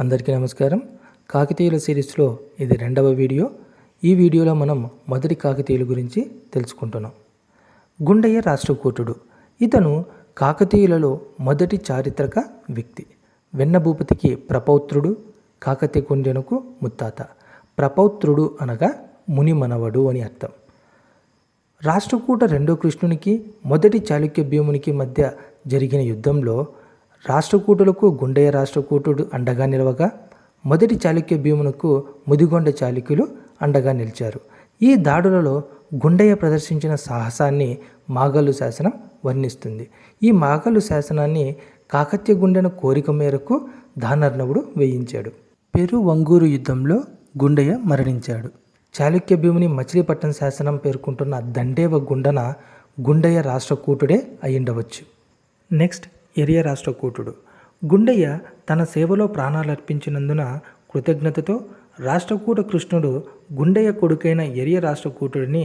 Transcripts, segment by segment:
అందరికీ నమస్కారం. కాకతీయుల సిరీస్లో ఇది రెండవ వీడియో. ఈ వీడియోలో మనం మొదటి కాకతీయుల గురించి తెలుసుకుంటున్నాం. గుండయ్య రాష్ట్రకూటుడు. ఇతను కాకతీయులలో మొదటి చారిత్రక వ్యక్తి. వెన్నభూపతికి ప్రపౌత్రుడు, కాకతీయ గుండెనకు ముత్తాత. ప్రపౌత్రుడు అనగా ముని మనవడు అని అర్థం. రాష్ట్రకూట రెండో కృష్ణునికి మొదటి చాళుక్య భీమునికి మధ్య జరిగిన యుద్ధంలో రాష్ట్రకూటులకు గుండయ్య రాష్ట్రకూటుడు అండగా నిలవగా, మొదటి చాళుక్య భీమునకు ముదిగొండ చాళుక్యులు అండగా నిలిచారు. ఈ దాడులలో గుండయ్య ప్రదర్శించిన సాహసాన్ని మాగల్లు శాసనం వర్ణిస్తుంది. ఈ మాగల్లు శాసనాన్ని కాకతీయ గుండెన కోరిక మేరకు దానర్ణవుడు వేయించాడు. పెరువంగూరు యుద్ధంలో గుండయ్య మరణించాడు. చాళుక్య భీముని మచిలీపట్నం శాసనం పేర్కొంటున్న దండేవ గుండన గుండయ్య రాష్ట్రకూటుడే అయ్యుండవచ్చు. నెక్స్ట్ ఎరియ రాష్ట్రకూటుడు. గుండయ్య తన సేవలో ప్రాణాలర్పించినందున కృతజ్ఞతతో రాష్ట్రకూట కృష్ణుడు గుండయ్య కొడుకైన ఎరియ రాష్ట్రకూటుడిని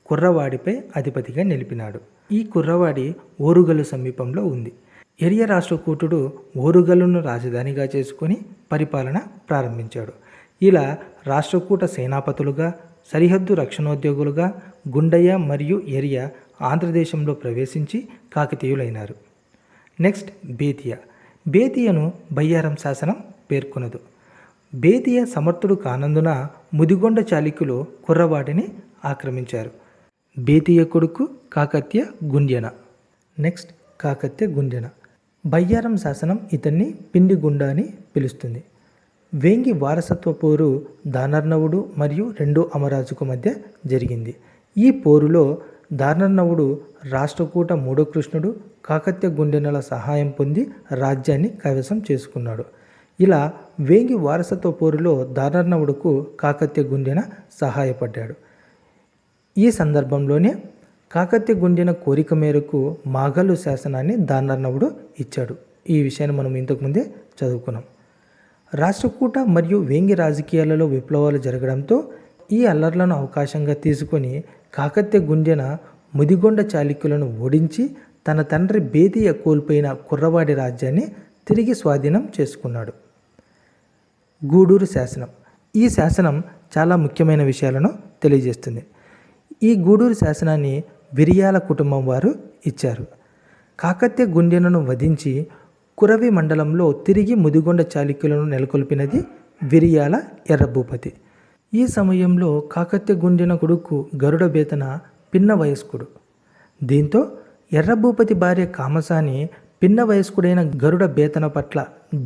కుర్రవాడిపై అధిపతిగా నిలిపినాడు. ఈ కుర్రవాడి ఓరుగల్లు సమీపంలో ఉంది. ఎరియ రాష్ట్రకూటుడు ఓరుగల్లును రాజధానిగా చేసుకొని పరిపాలన ప్రారంభించాడు. ఇలా రాష్ట్రకూట సేనాపతులుగా, సరిహద్దు రక్షణోద్యోగులుగా గుండయ్య మరియు ఎరియ ఆంధ్రదేశంలో ప్రవేశించి కాకతీయులైనారు. నెక్స్ట్ బేతియ. బేతియను బయ్యారం శాసనం పేర్కొనదు. బేతియ సమర్థుడు కానందున ముదిగొండ చాళుక్యులు కుర్రవాడిని ఆక్రమించారు. బేతియ కొడుకు కాకత్య గుండ్యన. నెక్స్ట్ కాకత్య గుండ్యన. బయ్యారం శాసనం ఇతన్ని పిండిగుండ అని పిలుస్తుంది. వేంగి వారసత్వ పోరు దానర్ణవుడు మరియు రెండో అమరాజుకు మధ్య జరిగింది. ఈ పోరులో దానర్ణవుడు రాష్ట్రకూట మూడో కృష్ణుడు కాకత్య గుండెనల సహాయం పొంది రాజ్యాన్ని కైవసం చేసుకున్నాడు. ఇలా వేంగి వారసత్వ పోరులో దానర్ణవుడుకు కాకత్య గుండెన సహాయపడ్డాడు. ఈ సందర్భంలోనే కాకత్య గుండెన కోరిక మేరకు మాగల్లు శాసనాన్ని దానర్ణవుడు ఇచ్చాడు. ఈ విషయాన్ని మనం ఇంతకుముందే చదువుకున్నాం. రాష్ట్రకూట మరియు వేంగి రాజకీయాలలో విప్లవాలు జరగడంతో ఈ అల్లర్లను అవకాశంగా తీసుకొని కాకత్య గుండెన ముదిగొండ చాళుక్యులను ఓడించి తన తండ్రి బేతియ కోల్పోయిన కుర్రవాడి రాజ్యాన్ని తిరిగి స్వాధీనం చేసుకున్నాడు. గూడూరు శాసనం. ఈ శాసనం చాలా ముఖ్యమైన విషయాలను తెలియజేస్తుంది. ఈ గూడూరు శాసనాన్ని విరియాల కుటుంబం వారు ఇచ్చారు. కాకత్య గుండెనను వధించి కురవి మండలంలో తిరిగి ముదిగొండ చాళుక్యులను నెలకొల్పినది విరియాల ఎర్రభూపతి. ఈ సమయంలో కాకత్య గుండెన కొడుకు గరుడ బేతన పిన్న వయస్కుడు. దీంతో ఎర్రభూపతి భార్య కామసాని పిన్న వయస్కుడైన గరుడ బేతన పట్ల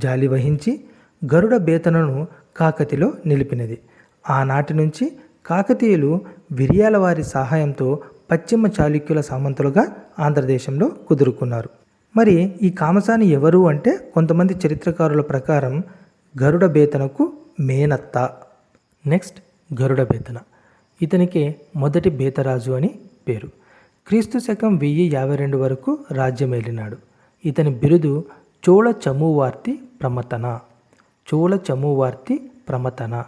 జాలి వహించి గరుడ బేతనను కాకతిలో నిలిపినది. ఆనాటి నుంచి కాకతీయులు విరియాల వారి సహాయంతో పశ్చిమ చాళుక్యుల సామంతులుగా ఆంధ్రదేశంలో కుదురుకున్నారు. మరి ఈ కామసాని ఎవరు అంటే కొంతమంది చరిత్రకారుల ప్రకారం గరుడ బేతనకు మేనత్త. నెక్స్ట్ గరుడ బేతన. ఇతనికి మొదటి బేతరాజు అని పేరు. క్రీస్తు శకం 1052 వరకు రాజ్యమేలినాడు. ఇతని బిరుదు చోళ చమూవార్తి ప్రమతన. చోళ చమూవార్తి ప్రమతన.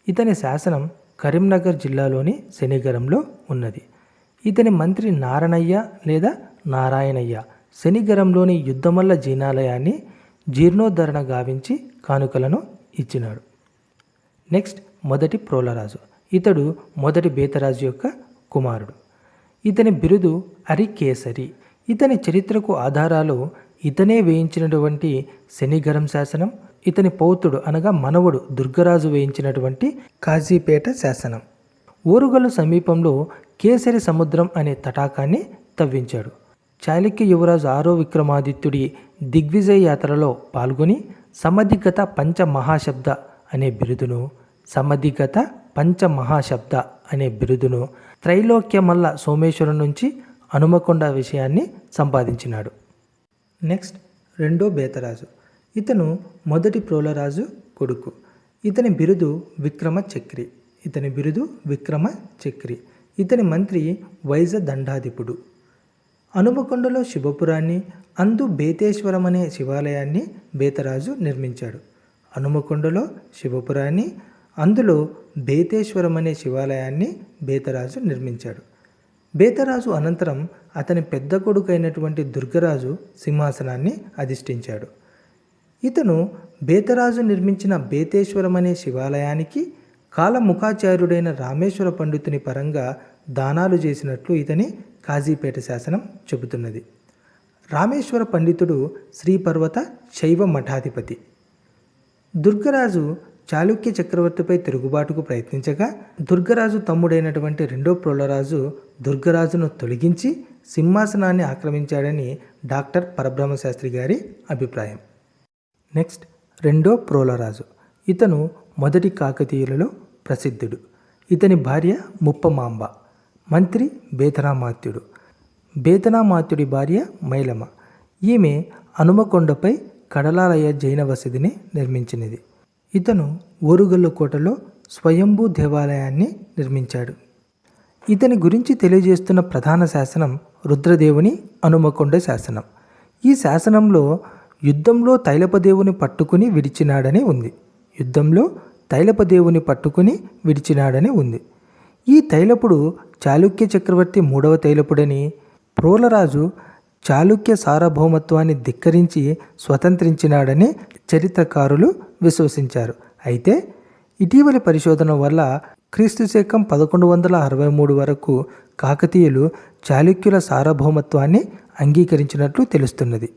ఇతని శాసనం కరీంనగర్ జిల్లాలోని శనిగరంలో ఉన్నది. ఇతని మంత్రి నారణయ్య లేదా నారాయణయ్య శనిగరంలోని యుద్ధమల్ల జీనాలయాన్ని జీర్ణోద్ధరణ గావించి కానుకలను ఇచ్చినాడు. నెక్స్ట్ మొదటి ప్రోలరాజు. ఇతడు మొదటి బేతరాజు యొక్క కుమారుడు. ఇతని బిరుదు అరికేసరి. ఇతని చరిత్రకు ఆధారాలు ఇతనే వేయించినటువంటి శనిగరం శాసనం, ఇతని పౌత్రుడు అనగా మనవడు దుర్గరాజు వేయించినటువంటి కాజీపేట శాసనం. ఓరుగల్లు సమీపంలో కేసరి సముద్రం అనే తటాకాన్ని తవ్వించాడు. చాళుక్య యువరాజు 6వ విక్రమాదిత్యుడి దిగ్విజయ యాత్రలో పాల్గొని సమధిగత పంచమహాశబ్ద అనే బిరుదును, సమధిగత పంచమహాశబ్ద అనే బిరుదును త్రైలోక్యమల్ల సోమేశ్వరం నుంచి హనుమకొండ విషయాన్ని సంపాదించినాడు. నెక్స్ట్ రెండో బేతరాజు. ఇతను మొదటి ప్రోలరాజు కొడుకు. ఇతని బిరుదు విక్రమ చక్రి. ఇతని మంత్రి వైజ దండాధిపుడు. హనుమకొండలో శివపురాన్ని, అందు బేతేశ్వరం అనే శివాలయాన్ని బేతరాజు నిర్మించాడు. హనుమకొండలో శివపురాన్ని, అందులో బేతేశ్వరం అనే శివాలయాన్ని బేతరాజు నిర్మించాడు. బేతరాజు అనంతరం అతని పెద్ద కొడుకు అయినటువంటి దుర్గరాజు సింహాసనాన్ని అధిష్ఠించాడు. ఇతను బేతరాజు నిర్మించిన బేతేశ్వరం అనే శివాలయానికి కాలముఖాచార్యుడైన రామేశ్వర పండితుని పరంగా దానాలు చేసినట్లు ఇతని కాజీపేట శాసనం చెబుతున్నది. రామేశ్వర పండితుడు శ్రీపర్వత శైవ మఠాధిపతి. దుర్గరాజు చాళుక్య చక్రవర్తిపై తిరుగుబాటుకు ప్రయత్నించగా దుర్గరాజు తమ్ముడైనటువంటి రెండో ప్రోలరాజు దుర్గరాజును తొలగించి సింహాసనాన్ని ఆక్రమించాడని డాక్టర్ పరబ్రహ్మశాస్త్రి గారి అభిప్రాయం. నెక్స్ట్ రెండో ప్రోలరాజు. ఇతను మొదటి కాకతీయులలో ప్రసిద్ధుడు. ఇతని భార్య ముప్పమాంబ, మంత్రి బేతనామాత్యుడు. బేతనామాత్యుడి భార్య మైలమ్మ. ఈమె హనుమకొండపై కడలాలయ జైన వసతిని నిర్మించినది. ఇతను ఓరుగల్లు కోటలో స్వయంభూ దేవాలయాన్ని నిర్మించాడు. ఇతని గురించి తెలియజేస్తున్న ప్రధాన శాసనం రుద్రదేవుని హనుమకొండ శాసనం. ఈ శాసనంలో యుద్ధంలో తైలపదేవుని పట్టుకుని విడిచినాడని ఉంది. యుద్ధంలో తైలపదేవుని పట్టుకుని విడిచినాడని ఉంది. ఈ తైలపుడు చాళుక్య చక్రవర్తి మూడవ తైలపుడని, ప్రోలరాజు చాళుక్య సార్వభౌమత్వాన్ని ధిక్కరించి స్వతంత్రించినాడని చరిత్రకారులు విశ్వసించారు. అయితే ఇటీవలి పరిశోధన వల్ల క్రీస్తుశకం 1163 వరకు కాకతీయులు చాళుక్యుల సార్వభౌమత్వాన్ని అంగీకరించినట్లు తెలుస్తున్నది.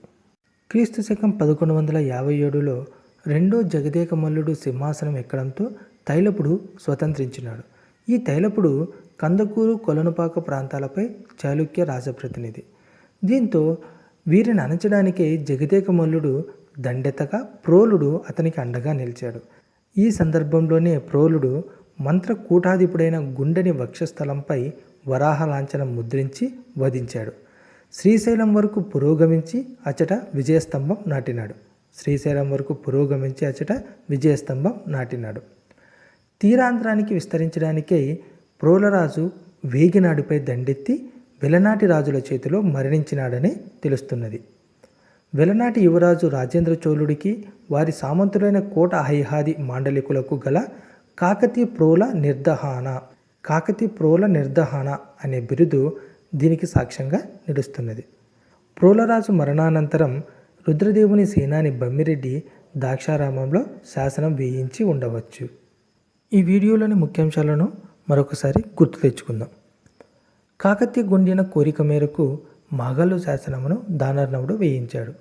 క్రీస్తుశకం 1157లో రెండో జగదేకమల్లుడు సింహాసనం ఎక్కడంతో తైలపుడు స్వతంత్రించినాడు. ఈ తైలపుడు కందకూరు, కొలనుపాక ప్రాంతాలపై చాళుక్య రాజప్రతినిధి. దీంతో వీరిని అణచడానికే జగదేకమల్లుడు దండెత్తగా ప్రోలుడు అతనికి అండగా నిలిచాడు. ఈ సందర్భంలోనే ప్రోలుడు మంత్రకూటాధిపుడైన గుండెని వక్షస్థలంపై వరాహ లాంఛనం ముద్రించి వధించాడు. శ్రీశైలం వరకు పురోగమించి అచట విజయస్తంభం నాటినాడు. తీరాంధ్రానికి విస్తరించడానికై ప్రోలరాజు వేగినాడుపై దండెత్తి వెలనాటి రాజుల చేతిలో మరణించినాడని తెలుస్తున్నది. వెలనాటి యువరాజు రాజేంద్ర చోళుడికి వారి సామంతులైన కోట హైహాది మాండలికులకు గల కాకతీ ప్రోల నిర్దహాన అనే బిరుదు దీనికి సాక్ష్యంగా నిలుస్తున్నది. ప్రోలరాజు మరణానంతరం రుద్రదేవుని సేనాని బమ్మిరెడ్డి ద్రాక్షారామంలో శాసనం వేయించి ఉండవచ్చు. ఈ వీడియోలోని ముఖ్యాంశాలను మరొకసారి గుర్తు తెచ్చుకుందాం. కాకతీయ గుండిన కోరిక మేరకు మాగల్లు శాసనమును దానర్ణవుడు వేయించాడు.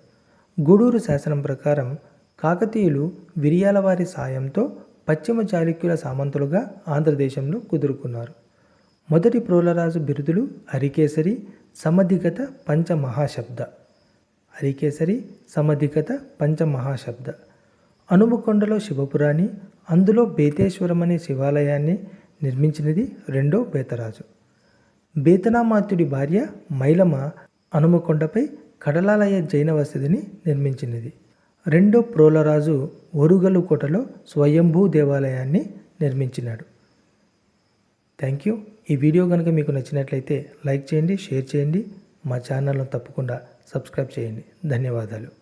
గూడూరు శాసనం ప్రకారం కాకతీయులు విరియాల వారి సాయంతో పశ్చిమ చాళుక్యుల సామంతులుగా ఆంధ్రదేశంలో కుదురుకున్నారు. మొదటి ప్రోలరాజు బిరుదులు అరికేసరి, సమధిగత, పంచమహాశబ్ద. హనుమకొండలో శివపురాణి, అందులో బేతేశ్వరం అనే శివాలయాన్ని నిర్మించినది రెండో బేతరాజు. బేతనామాత్యుడి భార్య మైలమ్మ హనుమకొండపై కడలాలయ జైన వసతిని నిర్మించినది. రెండో ప్రోలరాజు ఓరుగల్లు కోటలో స్వయంభూ దేవాలయాన్ని నిర్మించినాడు. Thank you. ఈ వీడియో కనుక మీకు నచ్చినట్లయితే లైక్ చేయండి, షేర్ చేయండి. మా ఛానల్ను తప్పకుండా సబ్స్క్రైబ్ చేయండి. ధన్యవాదాలు.